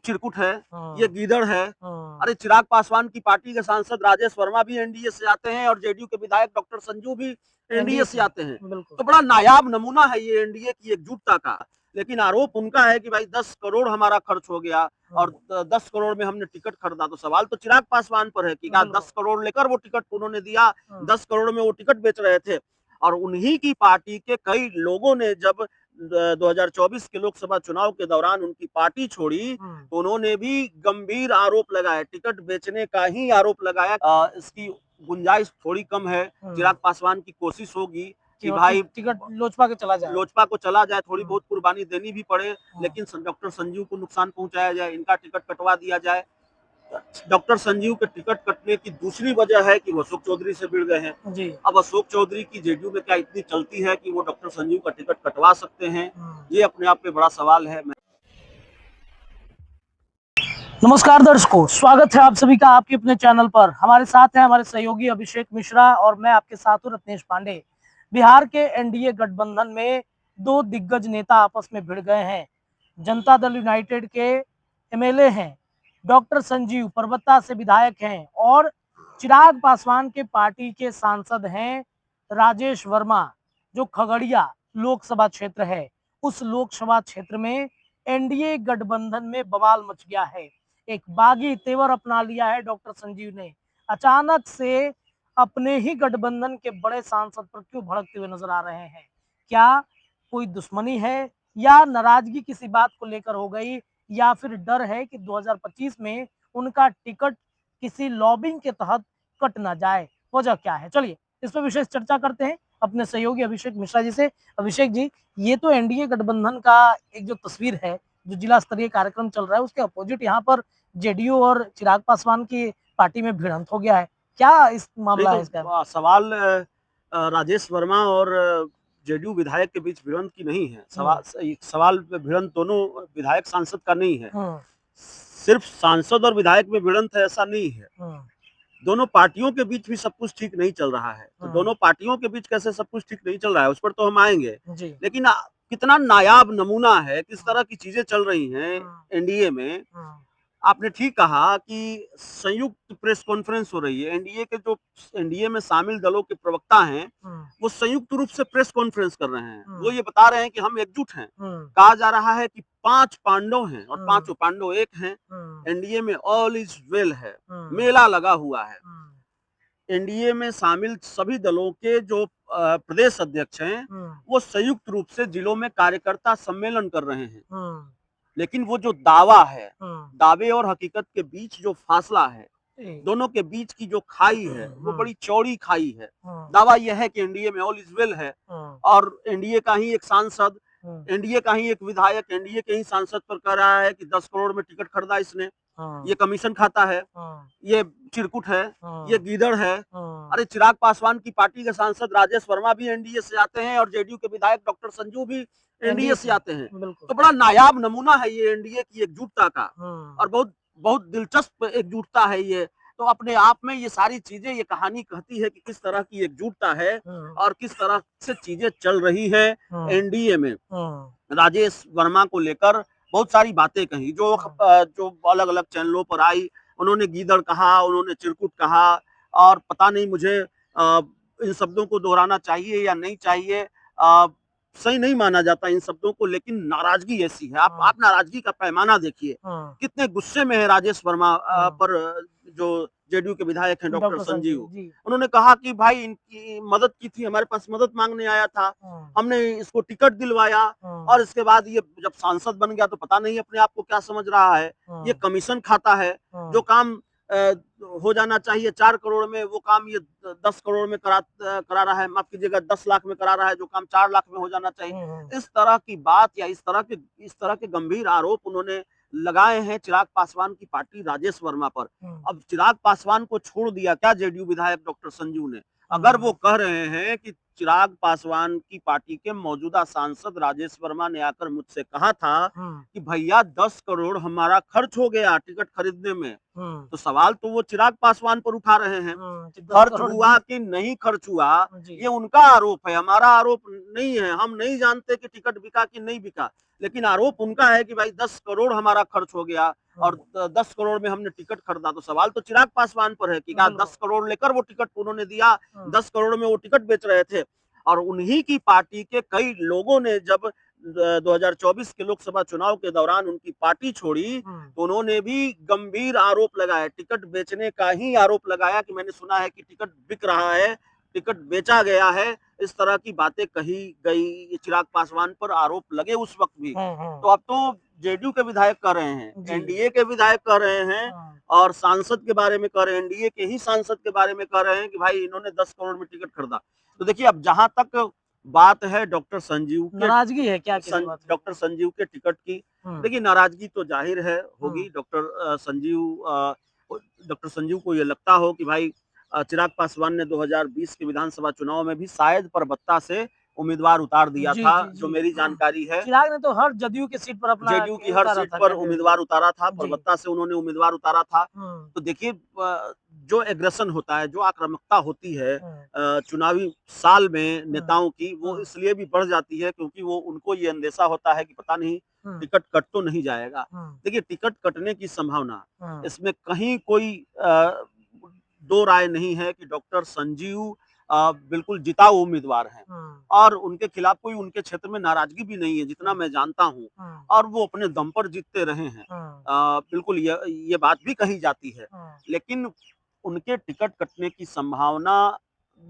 चिरकुट है, ये गीदड़ है। अरे चिराग पासवान की पार्टी के सांसद राजेश वर्मा भी एनडीए से आते हैं और जेडीयू के विधायक डॉक्टर संजू भी एनडीए से आते हैं। तो बड़ा नायाब नमूना है ये एनडीए की एकजुटता का। लेकिन आरोप उनका है कि भाई 10 करोड़ हमारा खर्च हो गया और 10 करोड़ में हमने टिकट खरीदा। तो सवाल तो चिराग पासवान पर है कि क्या 10 करोड़ लेकर वो टिकट उन्होंने दिया, 10 करोड़ में वो टिकट बेच रहे थे। और उन्हीं की पार्टी के कई लोगों ने जब 2024 के लोकसभा चुनाव के दौरान उनकी पार्टी छोड़ी तो उन्होंने भी गंभीर आरोप लगाया, टिकट बेचने का ही आरोप लगाया। इसकी गुंजाइश थोड़ी कम है। चिराग पासवान की कोशिश होगी कि भाई टिकट लोजपा के चला जाए, लोजपा को चला जाए, थोड़ी बहुत कुर्बानी देनी भी पड़े, लेकिन डॉक्टर संजीव को नुकसान पहुंचाया जाए, इनका टिकट कटवा दिया जाए। डॉक्टर संजीव के टिकट कटने की दूसरी वजह है कि वो अशोक चौधरी से भिड़ गए हैं जी। अब अशोक चौधरी की जेडीयू में क्या इतनी चलती है कि वो डॉक्टर संजीव का टिकट कटवा सकते हैं, ये अपने आप में बड़ा सवाल है। नमस्कार दर्शकों, स्वागत है आप सभी का आपके अपने चैनल पर। हमारे साथ हैं हमारे सहयोगी अभिषेक मिश्रा और मैं आपके साथ हूं रत्नेश पांडे। बिहार के एनडीए गठबंधन में दो दिग्गज नेता आपस में भिड़ गए हैं। जनता दल यूनाइटेड के एमएलए हैं डॉक्टर संजीव, परबत्ता से विधायक हैं, और चिराग पासवान के पार्टी के सांसद हैं राजेश वर्मा, जो खगड़िया लोकसभा क्षेत्र है। उस लोकसभा क्षेत्र में एनडीए गठबंधन में बवाल मच गया है। एक बागी तेवर अपना लिया है डॉक्टर संजीव ने। अचानक से अपने ही गठबंधन के बड़े सांसद पर क्यों भड़कते हुए नजर आ रहे हैं? क्या कोई दुश्मनी है या नाराजगी किसी बात को लेकर हो गई, या फिर डर है कि 2025 में उनका टिकट किसी लॉबिंग के तहत कट ना जाए? वजह क्या है? चलिए इस पर विशेष चर्चा करते हैं अपने सहयोगी अभिषेक मिश्रा जी से। अभिषेक जी, ये तो एनडीए गठबंधन का एक जो तस्वीर है, जो जिला स्तरीय कार्यक्रम चल रहा है, उसके अपोजिट यहाँ पर जेडीयू और चिराग पासवान की पार्टी में भिड़ंत हो गया है। क्या इस मामला है इसका? सवाल राजेश वर्मा और जेडीयू विधायक के बीच भिड़ंत की नहीं है। सवाल भिड़ंत दोनों विधायक सांसद का नहीं है। सिर्फ सांसद और विधायक में भिड़ंत है ऐसा नहीं है। दोनों पार्टियों के बीच भी सब कुछ ठीक नहीं चल रहा है। तो दोनों पार्टियों के बीच कैसे सब कुछ ठीक नहीं चल रहा है उस पर तो हम आएंगे। लेकिन कितना नायाब नमूना है, किस तरह की चीजें चल रही हैं एनडीए में। आपने ठीक कहा कि संयुक्त प्रेस कॉन्फ्रेंस हो रही है। एनडीए के जो एनडीए में शामिल दलों के प्रवक्ता हैं वो संयुक्त रूप से प्रेस कॉन्फ्रेंस कर रहे हैं। वो ये बता रहे हैं कि हम एकजुट हैं। कहा जा रहा है कि 5 पांडव हैं और 5 पांडव एक हैं। एनडीए में ऑल इज वेल है, मेला लगा हुआ है। एनडीए में शामिल सभी दलों के जो प्रदेश अध्यक्ष हैं वो संयुक्त रूप से जिलों में कार्यकर्ता सम्मेलन कर रहे हैं। लेकिन वो जो दावा है, दावे और हकीकत के बीच जो फासला है, दोनों के बीच की जो खाई है वो बड़ी चौड़ी खाई है। दावा यह है कि एनडीए में ऑल इज वेल है और एनडीए का ही एक सांसद, एनडीए का ही एक विधायक एनडीए के ही सांसद पर कह रहा है कि 10 करोड़ में टिकट खरीदा इसने, ये कमीशन खाता है, ये चिरकुट है, ये गीदड़ है। अरे चिराग पासवान की पार्टी के सांसद राजेश वर्मा भी एनडीए से आते हैं और जेडीयू के विधायक डॉक्टर संजू भी एनडीए से आते हैं। तो बड़ा नायाब नमूना है ये एनडीए की एकजुटता का और बहुत बहुत दिलचस्प एकजुटता है ये। तो अपने आप में ये सारी चीजें, ये कहानी कहती है कि किस तरह की एकजुटता है और किस तरह से चीजें चल रही है एनडीए में। राजेश वर्मा को लेकर बहुत सारी बातें कही जो अलग अलग चैनलों पर आई। उन्होंने गीदड़ कहा, उन्होंने चिरकुट कहा और पता नहीं मुझे इन शब्दों को दोहराना चाहिए या नहीं चाहिए। सही नहीं माना जाता इन शब्दों को, लेकिन नाराजगी ऐसी है। आप नाराजगी का पैमाना देखिए, कितने गुस्से में है राजेश वर्मा पर जो जेडीयू के विधायक हैं डॉक्टर संजीव। उन्होंने कहा कि भाई इनकी मदद की थी, हमारे पास मदद मांगने आया था, हमने इसको टिकट दिलवाया और इसके बाद ये जब सांसद बन गया तो पता नहीं अपने आप को क्या समझ रहा है, ये कमीशन खाता है। जो काम हो जाना चाहिए 4 करोड़ में वो काम ये 10 करोड़ में करा रहा है, माफ कीजिएगा 10 लाख में करा रहा है, जो काम 4 लाख में हो जाना चाहिए। इस तरह की बात या इस तरह के गंभीर आरोप उन्होंने लगाए हैं चिराग पासवान की पार्टी राजेश वर्मा पर। अब चिराग पासवान को छोड़ दिया क्या जेडीयू विधायक डॉक्टर संजू ने? अगर वो कह रहे हैं कि चिराग पासवान की पार्टी के मौजूदा सांसद राजेश वर्मा ने आकर मुझसे कहा था कि भैया 10 करोड़ हमारा खर्च हो गया टिकट खरीदने में, तो सवाल तो वो चिराग पासवान पर उठा रहे हैं। खर्च हुआ कि नहीं खर्च हुआ ये उनका आरोप है, हमारा आरोप नहीं है। हम नहीं जानते कि टिकट बिका कि नहीं बिका, लेकिन आरोप उनका है कि भाई 10 करोड़ हमारा खर्च हो गया और 10 करोड़ में हमने टिकट खरीदा। तो सवाल तो चिराग पासवान पर है कि क्या 10 करोड़ लेकर वो टिकट उन्होंने दिया, 10 करोड़ में वो टिकट बेच रहे थे। और उन्हीं की पार्टी के कई लोगों ने जब 2024 के लोकसभा चुनाव के दौरान उनकी पार्टी छोड़ी तो उन्होंने भी गंभीर आरोप लगाया, टिकट बेचने का ही आरोप लगाया कि मैंने सुना है कि टिकट बिक रहा है, टिकट बेचा गया है। इस तरह की बातें कही गई, चिराग पासवान पर आरोप लगे उस वक्त भी। तो अब तो जेडीयू के विधायक कर रहे हैं, एनडीए के विधायक कर रहे हैं और सांसद के बारे में कर रहे हैं, एनडीए के ही सांसद के बारे में कर रहे हैं कि भाई इन्होंने 10 करोड़ में टिकट खरीदा। तो देखिए अब जहां तक बात है डॉक्टर संजीव के, नाराजगी है क्या डॉक्टर संजीव के टिकट की, देखिए नाराजगी तो जाहिर है होगी। डॉक्टर संजीव को ये लगता हो कि भाई चिराग पासवान ने 2020 के विधानसभा चुनाव में भी शायद परबत्ता से उम्मीदवार उतार दिया था, जो मेरी जानकारी है। चिराग ने तो हर जदयू की सीट पर अपना जेडीयू की हर सीट पर उम्मीदवार उतारा था, परबत्ता से उन्होंने उम्मीदवार उतारा था। तो देखिए जो एग्रेशन होता है, जो आक्रामकता होती है चुनावी साल में नेताओं की, वो इसलिए भी बढ़ जाती है क्योंकि वो उनको ये अंदेशा होता है कि पता नहीं टिकट कट तो नहीं जाएगा। देखिए टिकट कटने की संभावना इसमें कहीं कोई दो राय नहीं है कि डॉक्टर संजीव बिल्कुल जिताऊ उम्मीदवार हैं और उनके खिलाफ कोई उनके क्षेत्र में नाराजगी भी नहीं है जितना मैं जानता हूं, और वो अपने दम पर जीतते रहे हैं। बिल्कुल ये बात भी कही जाती है, लेकिन उनके टिकट कटने की संभावना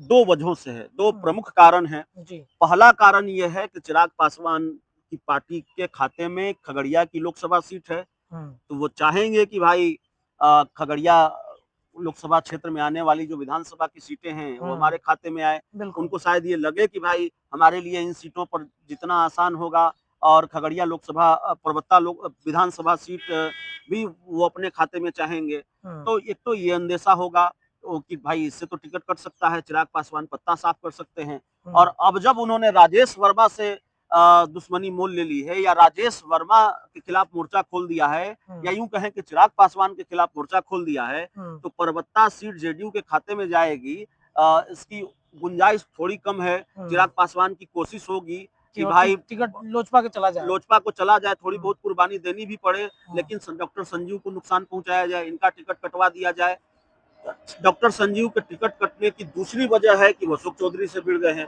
दो वजहों से है, दो प्रमुख कारण हैं। पहला कारण यह है कि चिराग पासवान की पार्टी के खाते में खगड़िया की लोकसभा सीट है, तो वो चाहेंगे कि भाई खगड़िया लोकसभा क्षेत्र में आने वाली जो विधानसभा की सीटें हैं वो हमारे खाते में आए। उनको शायद ये लगे कि भाई हमारे लिए इन सीटों पर जितना आसान होगा, और खगड़िया लोकसभा परबत्ता विधानसभा सीट भी वो अपने खाते में चाहेंगे। तो एक तो ये अंदेशा होगा कि भाई इससे तो टिकट कट सकता है, चिराग पासवान पत्ता साफ कर सकते हैं। और अब जब उन्होंने राजेश वर्मा से दुश्मनी मोल ले ली है या राजेश वर्मा के खिलाफ मोर्चा खोल दिया है, या यूं कहें कि चिराग पासवान के खिलाफ मोर्चा खोल दिया है, तो परबत्ता सीट जेडीयू के खाते में जाएगी। इसकी गुंजाइश थोड़ी कम है। चिराग पासवान की कोशिश होगी कि भाई टिकट लोजपा को चला जाए, थोड़ी बहुत कुर्बानी देनी भी पड़े, लेकिन डॉक्टर संजीव को नुकसान पहुंचाया जाए, इनका टिकट कटवा दिया जाए। डॉक्टर संजीव के टिकट कटने की दूसरी वजह है कि वो अशोक चौधरी से भिड़ गए हैं।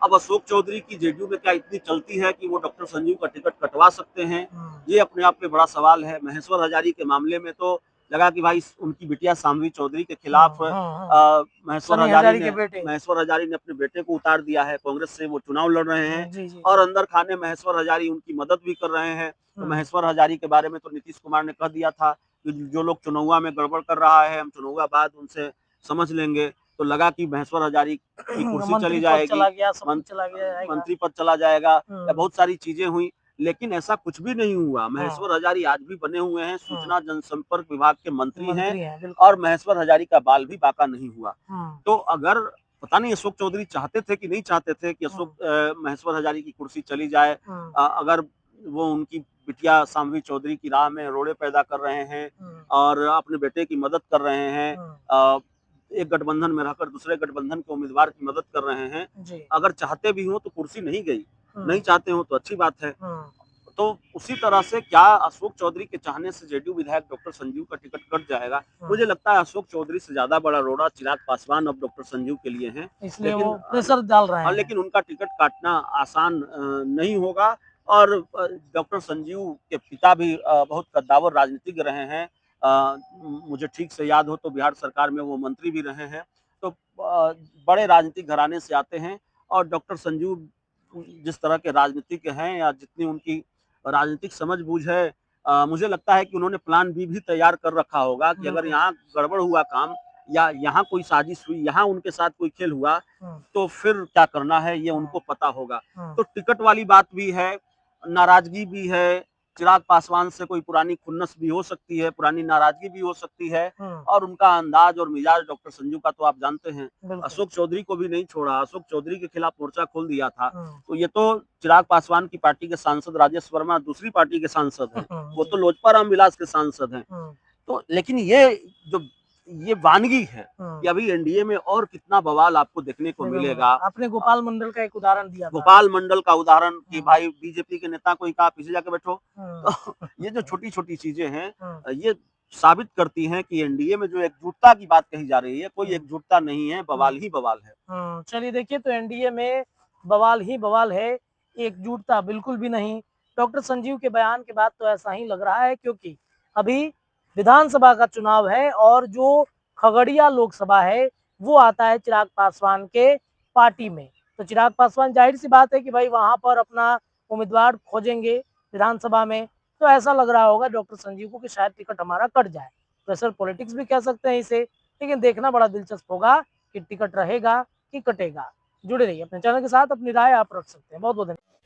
अब अशोक चौधरी की जेडीयू में क्या इतनी चलती है कि वो डॉक्टर संजीव का टिकट कटवा सकते हैं, ये अपने आप में बड़ा सवाल है। महेश्वर हजारी के मामले में तो लगा कि भाई उनकी बिटिया सामवी चौधरी के खिलाफ महेश्वर हजारी ने अपने बेटे को उतार दिया है, कांग्रेस से वो चुनाव लड़ रहे हैं और अंदर खाने महेश्वर हजारी उनकी मदद भी कर रहे हैं। तो महेश्वर हजारी के बारे में तो नीतीश कुमार ने कह दिया था कि जो लोग चुनाव में गड़बड़ कर रहा है हम चुनाव बाद उनसे समझ लेंगे। तो लगा कि महेश्वर हजारी की कुर्सी चली जाएगी, मंत्री पद चला जाएगा, या बहुत सारी चीजें हुई, लेकिन ऐसा कुछ भी नहीं हुआ। महेश्वर हजारी आज भी बने हुए हैं, सूचना जनसंपर्क विभाग के मंत्री हैं और महेश्वर हजारी का बाल भी बाका नहीं हुआ। तो अगर पता नहीं अशोक चौधरी चाहते थे कि नहीं चाहते थे कि महेश्वर हजारी की कुर्सी चली जाए, अगर वो उनकी बिटिया सामवी चौधरी की राह में रोड़े पैदा कर रहे हैं और अपने बेटे की मदद कर रहे हैं, एक गठबंधन में रहकर दूसरे गठबंधन के उम्मीदवार की मदद कर रहे हैं, अगर चाहते भी हो तो कुर्सी नहीं गई, नहीं चाहते हो तो अच्छी बात है। तो उसी तरह से क्या अशोक चौधरी के चाहने से जेडीयू विधायक डॉक्टर संजीव का टिकट कट जाएगा? मुझे लगता है अशोक चौधरी से ज्यादा बड़ा रोड़ा चिराग पासवान अब डॉक्टर संजीव के लिए है, इसलिए वो प्रेशर डाल रहे हैं। लेकिन उनका टिकट काटना आसान नहीं होगा। और डॉक्टर संजीव के पिता भी बहुत कद्दावर राजनीतिज्ञ रहे हैं, मुझे ठीक से याद हो तो बिहार सरकार में वो मंत्री भी रहे हैं, तो बड़े राजनीतिक घराने से आते हैं। और डॉक्टर संजीव जिस तरह के राजनीतिज्ञ हैं या जितनी उनकी राजनीतिक समझ बूझ है, मुझे लगता है कि उन्होंने प्लान बी भी तैयार कर रखा होगा कि अगर यहाँ गड़बड़ हुआ काम या यहाँ कोई साजिश हुई, यहाँ उनके साथ कोई खेल हुआ, तो फिर क्या करना है ये उनको पता होगा। तो टिकट वाली बात भी है, नाराजगी भी है, चिराग पासवान से कोई पुरानी खुन्नस भी हो सकती है, पुरानी नाराजगी भी हो सकती है, और उनका अंदाज और मिजाज डॉक्टर संजू का तो आप जानते हैं। अशोक चौधरी को भी नहीं छोड़ा, अशोक चौधरी के खिलाफ मोर्चा खोल दिया था। तो ये तो चिराग पासवान की पार्टी के सांसद राजेश वर्मा दूसरी पार्टी के सांसद हैं, वो तो लोजपा रामविलास के सांसद हैं। तो लेकिन ये वानगी है कि अभी एनडीए में और कितना बवाल आपको देखने को मिलेगा। आपने गोपाल मंडल का एक उदाहरण दिया था। गोपाल मंडल का उदाहरण कि भाई बीजेपी के नेता को ही कहा पीछे जाके बैठो। तो ये जो छोटी छोटी चीजें हैं ये साबित करती हैं कि एनडीए में जो एकजुटता की बात कही जा रही है, कोई एकजुटता नहीं है, बवाल ही बवाल है। चलिए देखिए, तो एनडीए में बवाल ही बवाल है, एकजुटता बिल्कुल भी नहीं। डॉक्टर संजीव के बयान के बाद तो ऐसा ही लग रहा है, क्योंकि अभी विधानसभा का चुनाव है और जो खगड़िया लोकसभा है वो आता है चिराग पासवान के पार्टी में। तो चिराग पासवान जाहिर सी बात है कि भाई वहां पर अपना उम्मीदवार खोजेंगे विधानसभा में। तो ऐसा लग रहा होगा डॉक्टर संजीव को कि शायद टिकट हमारा कट जाए। प्रेशर पॉलिटिक्स भी कह सकते हैं इसे, लेकिन देखना बड़ा दिलचस्प होगा कि टिकट रहेगा कि कटेगा। जुड़े रहिए अपने चैनल के साथ, अपनी राय आप रख सकते हैं। बहुत बहुत धन्यवाद।